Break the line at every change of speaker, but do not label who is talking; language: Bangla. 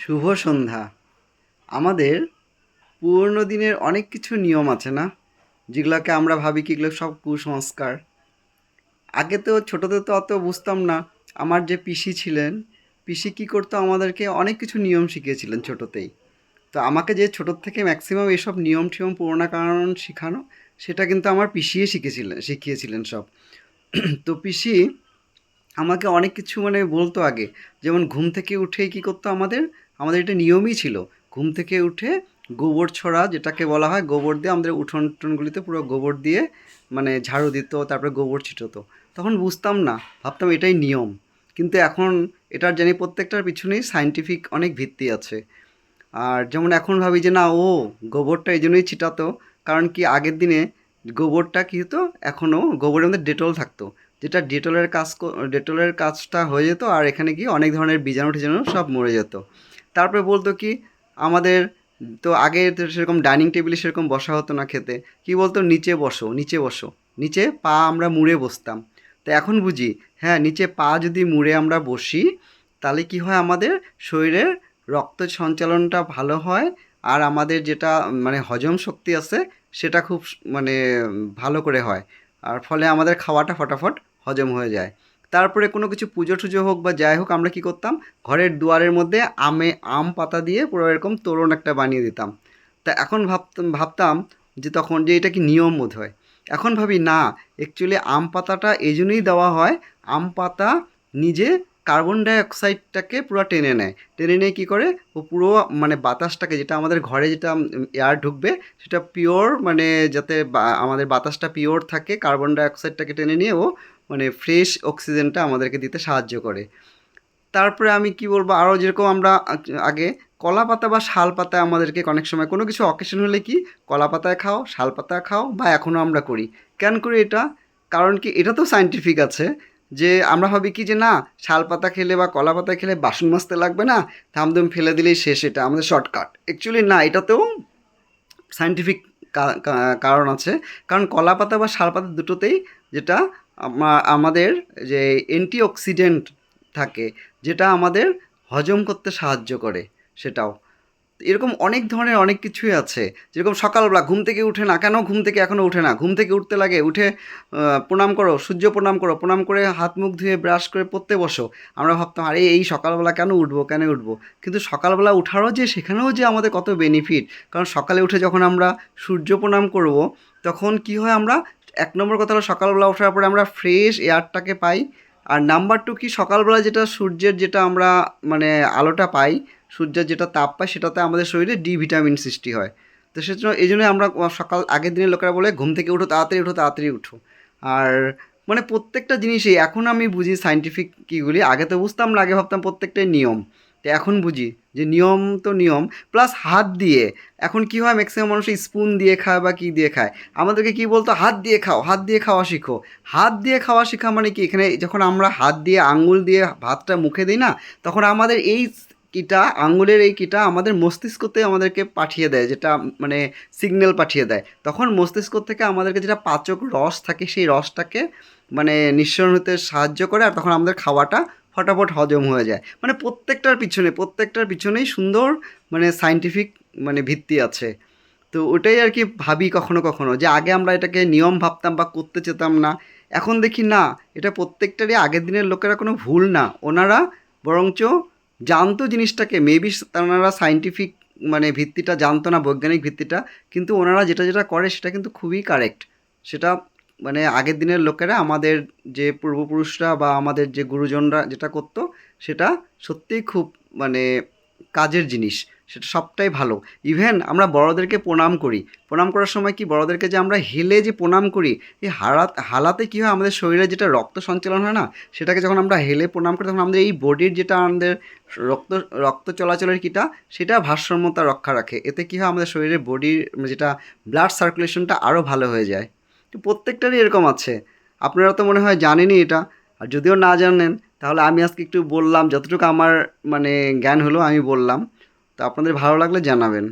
শুভ সন্ধ্যা। আমাদের পুরনো দিনের অনেক কিছু নিয়ম আছে না, যেগুলোকে আমরা ভাবি কি এগুলো সব কুসংস্কার। আগে তো ছোটোতে তো অত বুঝতাম না। আমার যে পিসি ছিলেন, পিসি কী করতো, আমাদেরকে অনেক কিছু নিয়ম শিখিয়েছিলেন ছোটোতেই। তো আমাকে যে ছোটোর থেকে ম্যাক্সিমাম এসব নিয়ম টিয়ম পুরোনো কারণ শেখানো, সেটা কিন্তু আমার পিসিয়ে শিখিয়েছিলেন সব। তো পিসি আমাকে অনেক কিছু বলতো আগে। যেমন ঘুম থেকে উঠেই কী করতো আমাদের, আমাদের এটা নিয়মই ছিল। ঘুম থেকে উঠে গোবর ছড়া যেটাকে বলা হয়, গোবর দিয়ে আমাদের উঠোন টুনগুলিতে পুরো গোবর দিয়ে ঝাড়ু দিত, তারপরে গোবর ছিটাতো। তখন বুঝতাম না, ভাবতাম এটাই নিয়ম। কিন্তু এখন এটার জানি প্রত্যেকটার পিছনেই সায়েন্টিফিক অনেক ভিত্তি আছে। আর যেমন এখন ভাবি যে না, গোবরটা এই জন্যই ছিটাতো, কারণ কি আগের দিনে গোবরটা কী হতো, এখনও গোবরের মধ্যে ডেটল থাকতো, যেটা ডেটলের কাজটা হয়ে যেত, আর এখানে কি অনেক ধরনের বীজাণু টিজাণু সব মরে যেত। তারপরে বলতো কি, আমাদের তো আগে তো সেরকম ডাইনিং টেবিলে সেরকম বসা হতো না খেতে। কি বলতো, নিচে বসো, নিচে বসো, নিচে পা আমরা মুড়ে বসতাম। তো এখন বুঝি, হ্যাঁ, নিচে পা যদি মুড়ে আমরা বসি, তাহলে কি হয়, আমাদের শরীরের রক্ত সঞ্চালনটা ভালো হয়। আর আমাদের যেটা হজম শক্তি আছে, সেটা খুব মানে ভালো করে হয়। আর ফলে আমাদের খাওয়াটা ফটাফট হজম হয়ে যায়। তারপরে কোনো কিছু পুজো টুজো হোক বা যাই হোক, আমরা কি করতাম, ঘরের দুয়ারের মধ্যে আম পাতা দিয়ে পুরো এরকম তোরণ একটা বানিয়ে দিতাম। তা এখন ভাবতাম যে তখন যে এটা কি নিয়ম বোধ হয়। এখন ভাবি না, অ্যাকচুয়ালি আম পাতাটা এই জন্যই দেওয়া হয়। আম পাতা নিজে কার্বন ডাই অক্সাইডটাকে পুরো টেনে নেয়। টেনে নিয়ে কী করে, ও পুরো বাতাসটাকে, যেটা আমাদের ঘরে যেটা এয়ার ঢুকবে, সেটা পিওর, যাতে আমাদের বাতাসটা পিওর থাকে, কার্বন ডাই অক্সাইডটাকে টেনে নিয়ে ও ফ্রেশ অক্সিজেনটা আমাদেরকে দিতে সাহায্য করে। তারপরে আমি কি বলবো, আরও যেরকম আমরা আগে কলা পাতা বা শাল পাতা, আমাদেরকে অনেক সময় কোনো কিছু অকেশন হলে কি, কলা পাতায় খাও, শাল পাতায় খাও, বা এখনও আমরা করি। কেন করি এটা? কারণ কি, এটা তো সায়েন্টিফিক আছে। যে আমরা ভাবি কি যে না, শাল পাতা খেলে বা কলা পাতা খেলে বাসন মাজতে লাগবে না, থামদুম ফেলে দিলেই শেষ, এটা আমাদের শর্টকাট। অ্যাকচুয়ালি না, এটাতেও সায়েন্টিফিক কারণ আছে। কারণ কলা পাতা বা শাল পাতা দুটোতেই যেটা আমাদের যে অ্যান্টিঅক্সিডেন্ট থাকে, যেটা আমাদের হজম করতে সাহায্য করে, সেটাও। এরকম অনেক ধরনের অনেক কিছুই আছে। যেরকম সকালবেলা ঘুম থেকে উঠে না কেন, ঘুম থেকে এখনও উঠে না, ঘুম থেকে উঠতে লাগে, উঠে প্রণাম করো, সূর্য প্রণাম করো, প্রণাম করে হাত মুখ ধুয়ে ব্রাশ করে পড়তে বসো। আমরা ভাবতাম আরে এই সকালবেলা কেন উঠবো, কেন উঠবো? কিন্তু সকালবেলা উঠারও যে, সেখানেও যে আমাদের কত বেনিফিট। কারণ সকালে উঠে যখন আমরা সূর্য প্রণাম করব, তখন কি হয়, আমরা এক নম্বর কথা হলো সকালবেলা ওঠার পরে আমরা ফ্রেশ এয়ারটাকে পাই। আর নাম্বার টু কি, সকালবেলা যেটা সূর্যের যেটা আমরা আলোটা পাই, সূর্যের যেটা তাপ পায়, সেটাতে আমাদের শরীরে ডি ভিটামিন সৃষ্টি হয়। তো সেজন্য এই জন্যই আমরা সকাল, আগের দিনের লোকেরা বলে ঘুম থেকে উঠো, তাড়াতাড়ি উঠো, তাড়াতাড়ি উঠো। আর প্রত্যেকটা জিনিসই এখন আমি বুঝি সায়েন্টিফিক কীগুলি। আগে তো বুঝতাম না, আগে ভাবতাম প্রত্যেকটাই নিয়ম। তো এখন বুঝি যে নিয়ম তো নিয়ম, প্লাস হাত দিয়ে। এখন কি হয়, ম্যাক্সিমাম মানুষ স্পুন দিয়ে খায় বা কী দিয়ে খায়। আমাদেরকে কি বলতো, হাত দিয়ে খাও, হাত দিয়ে খাওয়া শিখো। হাত দিয়ে খাওয়া শেখা মানে কি, এখানে যখন আমরা হাত দিয়ে আঙ্গুল দিয়ে ভাতটা মুখে দিই না, তখন আমাদের এই কিটা, আঙ্গুলের এই কিটা আমাদের মস্তিষ্কতে আমাদেরকে পাঠিয়ে দেয়, যেটা সিগন্যাল পাঠিয়ে দেয়। তখন মস্তিষ্ক থেকে আমাদেরকে যেটা পাচক রস থাকে, সেই রসটাকে নিঃসরণ হতে সাহায্য করে, আর তখন আমাদের খাওয়াটা ফটাফট হজম হয়ে যায়। প্রত্যেকটার পিছনেই সুন্দর সায়েন্টিফিক ভিত্তি আছে। তো ওটাই আর কি ভাবি কখনো কখনো, যে আগে আমরা এটাকে নিয়ম ভাবতাম বা করতে চেতাম না। এখন দেখি না, এটা প্রত্যেকটারই আগের দিনের লোকেরা কোনো ভুল না, ওনারা বরঞ্চ জানতো জিনিসটাকে। মেবি ওনারা সায়েন্টিফিক ভিত্তিটা জানতো না, বৈজ্ঞানিক ভিত্তিটা, কিন্তু ওনারা যেটা যেটা করে সেটা কিন্তু খুবই কারেক্ট। সেটা আগের দিনের লোকেরা, আমাদের যে পূর্বপুরুষরা বা আমাদের যে গুরুজনরা যেটা করতো, সেটা সত্যিই খুব মানে কাজের জিনিস। সেটা সবটাই ভালো। ইভেন আমরা বড়োদেরকে প্রণাম করি, প্রণাম করার সময় কি, বড়োদেরকে যে আমরা হেলে যে প্রণাম করি, এই হালাতে কী হয়, আমাদের শরীরে যেটা রক্ত সঞ্চালন হয় না, সেটাকে যখন আমরা হেলে প্রণাম করি, তখন আমাদের এই বডির যেটা আমাদের রক্ত রক্ত চলাচলের কিটা, সেটা ভারসাম্যতা রক্ষা রাখে। এতে কী হয়, আমাদের শরীরের বডির যেটা ব্লাড সার্কুলেশনটা আরও ভালো হয়ে যায়। তো প্রত্যেকটারই এরকম আছে। আপনারা তো মনে হয় জানেনই এটা। আর যদিও না জানেন, তাহলে আমি আজকে একটু বললাম, যতটুকু আমার জ্ঞান হলো আমি বললাম। তো আপনাদের ভালো লাগলে জানাবেন।